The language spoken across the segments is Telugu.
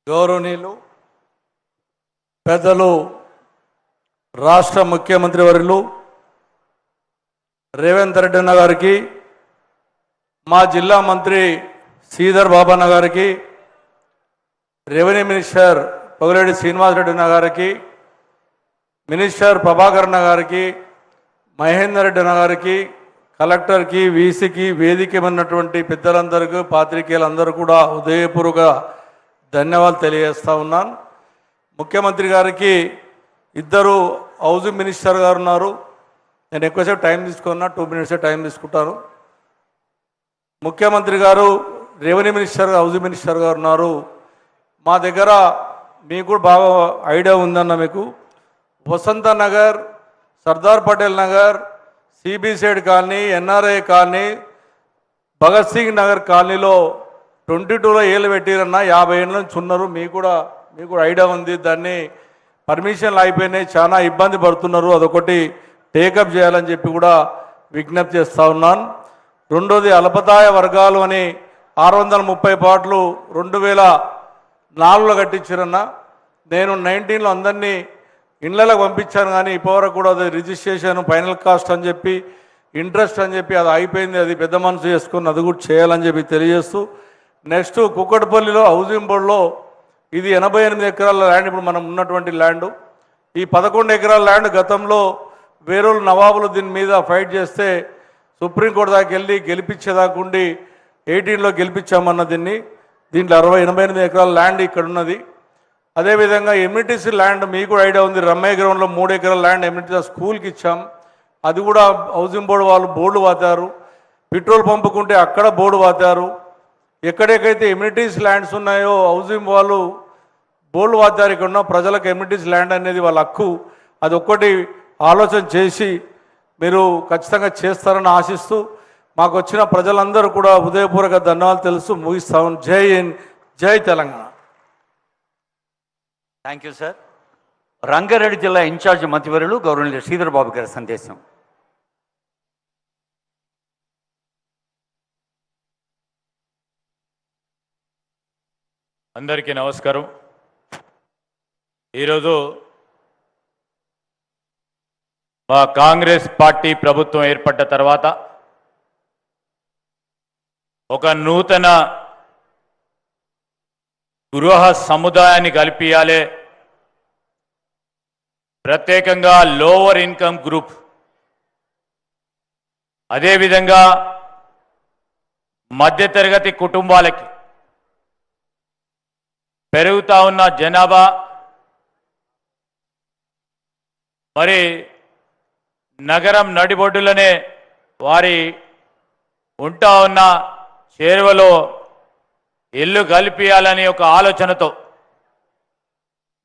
గౌరవనీయులు పెద్దలు రాష్ట్ర ముఖ్యమంత్రి వర్యులు రేవంత్ రెడ్డి అన్న గారికి, మా జిల్లా మంత్రి శ్రీధర్ బాబన్న గారికి, రెవెన్యూ మినిస్టర్ పొగిరెడ్డి శ్రీనివాసరెడ్డి అన్న గారికి, మినిస్టర్ ప్రభాకర్ అన్న గారికి, మహేందర్ రెడ్డి అన్న గారికి, కలెక్టర్కి, వీసీకి, వేదిక ఉన్నటువంటి పెద్దలందరికీ, పాత్రికేయులందరూ కూడా హృదయపూర్వక ధన్యవాదాలు తెలియజేస్తా ఉన్నాను. ముఖ్యమంత్రి గారికి ఇద్దరు హౌసింగ్ మినిస్టర్ గారు ఉన్నారు. నేను ఎక్కువసేపు టైం తీసుకున్నా, 2 minutes టైం తీసుకుంటాను. ముఖ్యమంత్రి గారు, రెవెన్యూ మినిస్టర్, హౌసింగ్ మినిస్టర్ గారు ఉన్నారు. మా దగ్గర మీకు కూడా బాగా ఐడియా ఉందన్న, మీకు Vasanth Nagar, Sardar Patel Nagar, CB side colony, NRI colony, Bhagat Singh Nagar కాలనీలో 22లో ఏళ్ళు పెట్టిరన్న, 50 ఏళ్ళ నుంచి ఉన్నారు. మీకు కూడా ఐడియా ఉంది. దాన్ని పర్మిషన్లు అయిపోయినాయి, చాలా ఇబ్బంది పడుతున్నారు. అదొకటి టేకప్ చేయాలని చెప్పి కూడా విజ్ఞప్తి చేస్తూ ఉన్నాను. రెండోది అల్పదాయ వర్గాలు అని 630 ప్లాట్లు 2004లో కట్టించారన్న. నేను 19లో అందరినీ ఇళ్ళకు పంపించాను, కానీ ఇప్పటివరకు కూడా అది రిజిస్ట్రేషన్, ఫైనల్ కాస్ట్ అని చెప్పి, ఇంట్రెస్ట్ అని చెప్పి అది అయిపోయింది. అది పెద్ద మనసు చేసుకుని అది కూడా చేయాలని చెప్పి తెలియజేస్తూ, నెక్స్ట్ కుక్కటిపల్లిలో హౌసింగ్ బోర్డులో ఇది 88 ఎకరాల ల్యాండ్, ఇప్పుడు మనం ఉన్నటువంటి ల్యాండ్. ఈ 11 ఎకరాల ల్యాండ్ గతంలో వేరేళ్ళు నవాబులు దీని మీద ఫైట్ చేస్తే సుప్రీంకోర్టు దాకా వెళ్ళి గెలిపించేదాకుండి 18లో గెలిపించామన్న దీన్ని. దీంట్లో 88 ఎకరాల ల్యాండ్ ఇక్కడ ఉన్నది. అదేవిధంగా ఎమ్యూనిటీసీ ల్యాండ్ మీకు ఐడియా ఉంది. రమ్మయ్య గ్రౌండ్లో 3 ఎకరాల ల్యాండ్ ఎమ్యూనిటీ స్కూల్కి ఇచ్చాం. అది కూడా హౌసింగ్ బోర్డు వాళ్ళు బోర్డు వాతారు. పెట్రోల్ పంపుకుంటే అక్కడ బోర్డు వాతారు. ఎక్కడెక్కడైతే ఎమ్యూనిటీస్ ల్యాండ్స్ ఉన్నాయో హౌసింగ్ వాళ్ళు బోర్డు వాతారు. ఇక్కడ ఉన్న ప్రజలకు ఎమ్యూనిటీస్ ల్యాండ్ అనేది వాళ్ళ హక్కు. అది ఒక్కటి ఆలోచన చేసి మీరు ఖచ్చితంగా చేస్తారని ఆశిస్తూ, మాకు వచ్చిన ప్రజలందరూ కూడా హృదయపూర్వక ధన్యవాదాలు తెలుసు ముగిస్తాను. జై హింద్, జై Telangana. Thank you sir. Rangareddy జిల్లా ఇన్ఛార్జ్ మంత్రివర్యులు గౌరవనీయులు శ్రీధర్ బాబు గారి సందేశం. అందరికీ నమస్కారం. ఈరోజు మా కాంగ్రెస్ పార్టీ ప్రభుత్వం ఏర్పడ్డ తర్వాత ఒక నూతన గృహ సముదాయాన్ని కల్పియాలి, ప్రత్యేకంగా లోవర్ ఇన్కమ్ గ్రూప్, అదేవిధంగా మధ్యతరగతి కుటుంబాలకి, పెరుగుతా ఉన్న జనాభా, మరి నగరం నడిబొడ్డులనే వారి ఉంటా ఉన్న చేరువలో ఇల్లు కల్పియాలని ఒక ఆలోచనతో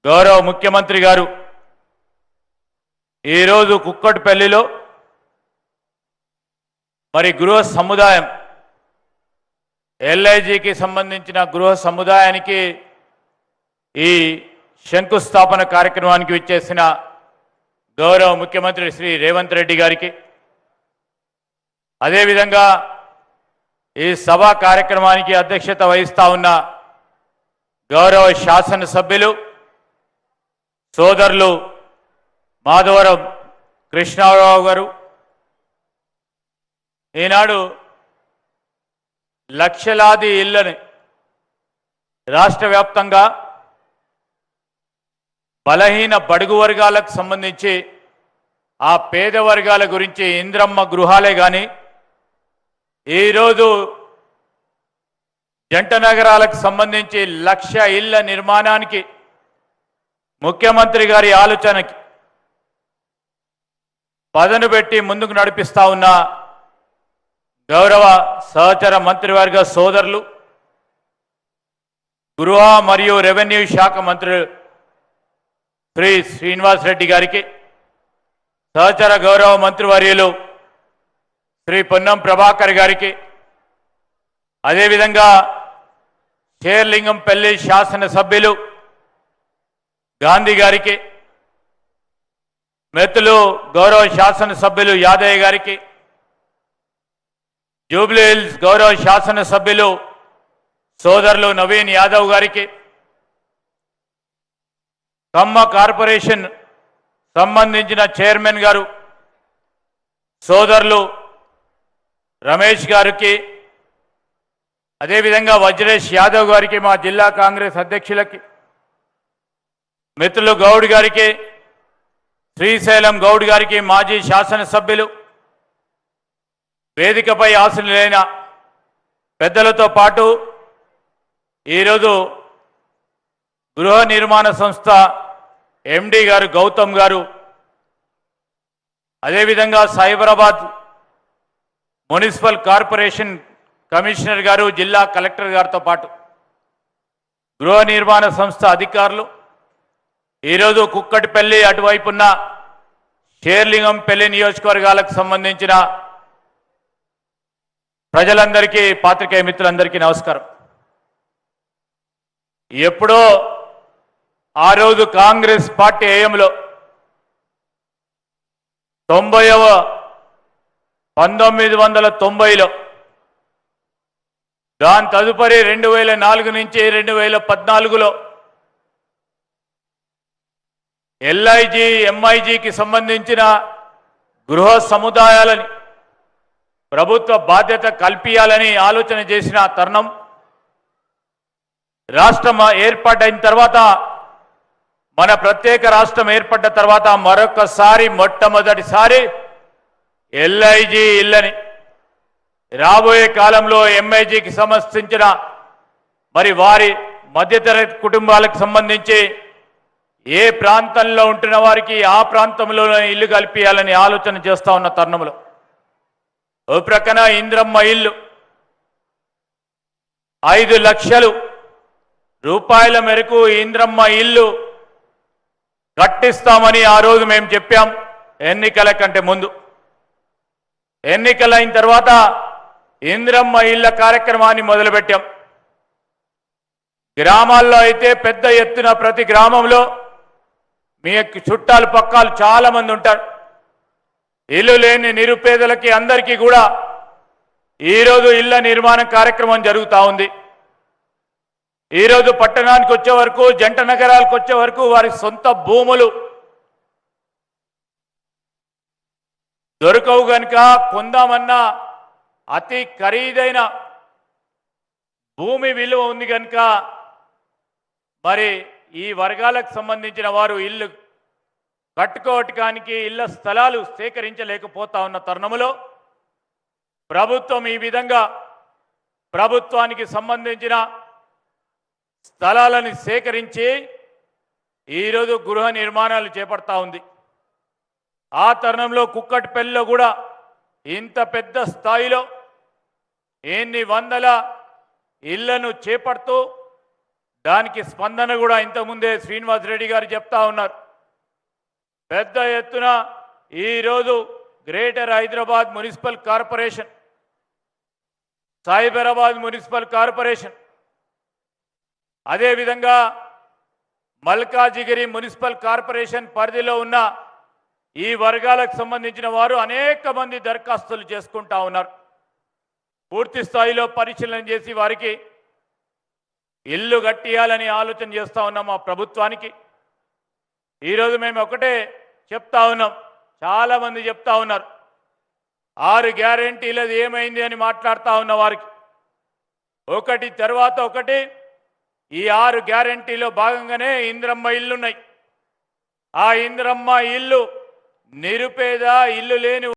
గౌరవ ముఖ్యమంత్రి గారు ఈరోజు కుక్కటిపల్లిలో మరి గృహ సముదాయం, ఎల్ఐజికి సంబంధించిన గృహ సముదాయానికి ఈ శంకుస్థాపన కార్యక్రమానికి విచ్చేసిన గౌరవ ముఖ్యమంత్రి శ్రీ రేవంత్ రెడ్డి గారికి, అదేవిధంగా ఈ సభా కార్యక్రమానికి అధ్యక్షత వహిస్తా ఉన్న గౌరవ శాసనసభ్యులు సోదరులు మాధవరం కృష్ణారావు గారు, ఈనాడు లక్షలాది ఇళ్లని రాష్ట్ర వ్యాప్తంగా బలహీన బడుగు వర్గాలకు సంబంధించి ఆ పేద వర్గాల గురించి ఇంద్రమ్మ గృహాలే కానీ, ఈరోజు జంట నగరాలకు సంబంధించి 1,00,000 ఇళ్ల నిర్మాణానికి ముఖ్యమంత్రి గారి ఆలోచనకి పదను పెట్టి ముందుకు నడిపిస్తా ఉన్న గౌరవ సహచర మంత్రివర్గ సోదరులు, గృహ మరియు రెవెన్యూ శాఖ మంత్రి శ్రీ శ్రీనివాసరెడ్డి గారికి, సహచర గౌరవ మంత్రివర్యులు శ్రీ పొన్నం ప్రభాకర్ గారికి, అదేవిధంగా షేర్లింగంపల్లి శాసనసభ్యులు గాంధీ గారికి, మెతులు గౌరవ శాసనసభ్యులు యాదయ్య గారికి, జూబ్లీ హిల్స్ గౌరవ శాసనసభ్యులు సోదరులు నవీన్ యాదవ్ గారికి, కమ్మ కార్పొరేషన్ సంబంధించిన చైర్మన్ గారు సోదరులు రమేష్ గారికి, అదేవిధంగా వజ్రేష్ యాదవ్ గారికి, మా జిల్లా కాంగ్రెస్ అధ్యక్షులకి, మిత్రులు గౌడ్ గారికి, శ్రీశైలం గౌడ్ గారికి, మాజీ శాసనసభ్యులు, వేదికపై ఆశీనులైన పెద్దలతో పాటు ఈరోజు గృహ నిర్మాణ సంస్థ ఎండి గారు గౌతమ్ గారు, అదేవిధంగా సైబరాబాద్ మున్సిపల్ కార్పొరేషన్ కమిషనర్ గారు, జిల్లా కలెక్టర్ గారితో పాటు గృహ నిర్మాణ సంస్థ అధికారులు, ఈరోజు కుక్కటిపల్లి అటువైపున్న షేర్లింగంపల్లి నియోజకవర్గాలకు సంబంధించిన ప్రజలందరికీ, పాత్రికేయ మిత్రులందరికీ నమస్కారం. ఎప్పుడో ఆ రోజు కాంగ్రెస్ పార్టీ హయాంలో 1990లో, దాని తదుపరి 2004 నుంచి 2014లో ఎల్ఐజి ఎంఐజికి సంబంధించిన గృహ సముదాయాలని ప్రభుత్వ బాధ్యత కల్పించాలని ఆలోచన చేసిన తరుణం, రాష్ట్రం ఏర్పాటైన తర్వాత, మన ప్రత్యేక రాష్ట్రం ఏర్పడ్డ తర్వాత మరొకసారి మొట్టమొదటిసారి ఎల్ఐజి ఇళ్ళని, రాబోయే కాలంలో ఎంఐజికి సంబంధించిన మరి వారి మధ్యతరగతి కుటుంబాలకు సంబంధించి ఏ ప్రాంతంలో ఉంటున్న వారికి ఆ ప్రాంతంలోనే ఇల్లు కల్పించాలని ఆలోచన చేస్తా ఉన్న తరుణంలో, ఓ ప్రక్కన ఇంద్రమ్మ ఇల్లు 5 లక్షల రూపాయల మేరకు ఇంద్రమ్మ ఇల్లు కట్టిస్తామని ఆ రోజు మేము చెప్పాం. ఎన్నికల కంటే ముందు, ఎన్నికలైన తర్వాత ఇంద్రమ్మ ఇళ్ల కార్యక్రమాన్ని మొదలుపెట్టాం. గ్రామాల్లో అయితే పెద్ద ఎత్తున ప్రతి గ్రామంలో మీ చుట్టాలు పక్కాలు చాలా మంది ఉంటారు. ఇల్లు లేని నిరుపేదలకి అందరికీ కూడా ఈరోజు ఇళ్ల నిర్మాణ కార్యక్రమం జరుగుతూ ఉంది. ఈరోజు పట్టణానికి వచ్చే వరకు, జంట నగరాలకు వచ్చే వరకు వారి సొంత భూములు దొరకవు గనుక కొందామన్నా అతి ఖరీదైన భూమి విలువ ఉంది కనుక మరి ఈ వర్గాలకు సంబంధించిన వారు ఇల్లు కట్టుకోవటానికి ఇళ్ల స్థలాలు సేకరించలేకపోతా ఉన్న తరుణంలో ప్రభుత్వం ఈ విధంగా ప్రభుత్వానికి సంబంధించిన స్థలాలను సేకరించి ఈరోజు గృహ నిర్మాణాలు చేపడతా ఉంది. ఆ తరుణంలో కుక్కటిపల్లిలో కూడా ఇంత పెద్ద స్థాయిలో ఎన్ని వందల ఇళ్లను చేపడుతూ దానికి స్పందన కూడా ఇంతకుముందే శ్రీనివాస్ రెడ్డి గారు చెప్తా ఉన్నారు. పెద్ద ఎత్తున ఈరోజు greater Hyderabad municipal corporation, Cyberabad municipal corporation, అదేవిధంగా మల్కాజిగిరి మున్సిపల్ కార్పొరేషన్ పరిధిలో ఉన్న ఈ వర్గాలకు సంబంధించిన వారు అనేక మంది దరఖాస్తులు చేసుకుంటా ఉన్నారు. పూర్తి స్థాయిలో పరిశీలన చేసి వారికి ఇల్లు కట్టియాలని ఆలోచన చేస్తూ ఉన్నాం. మా ప్రభుత్వానికి ఈరోజు మేము ఒకటే చెప్తా ఉన్నాం, చాలామంది చెప్తా ఉన్నారు 6 గ్యారెంటీలది ఏమైంది అని మాట్లాడుతూ ఉన్న వారికి ఒకటి తర్వాత ఒకటి ఈ 6 గ్యారెంటీలో భాగంగానే ఇంద్రమ్మ ఇల్లున్నాయి. ఆ ఇంద్రమ్మ ఇల్లు నిరుపేద, ఇల్లు లేని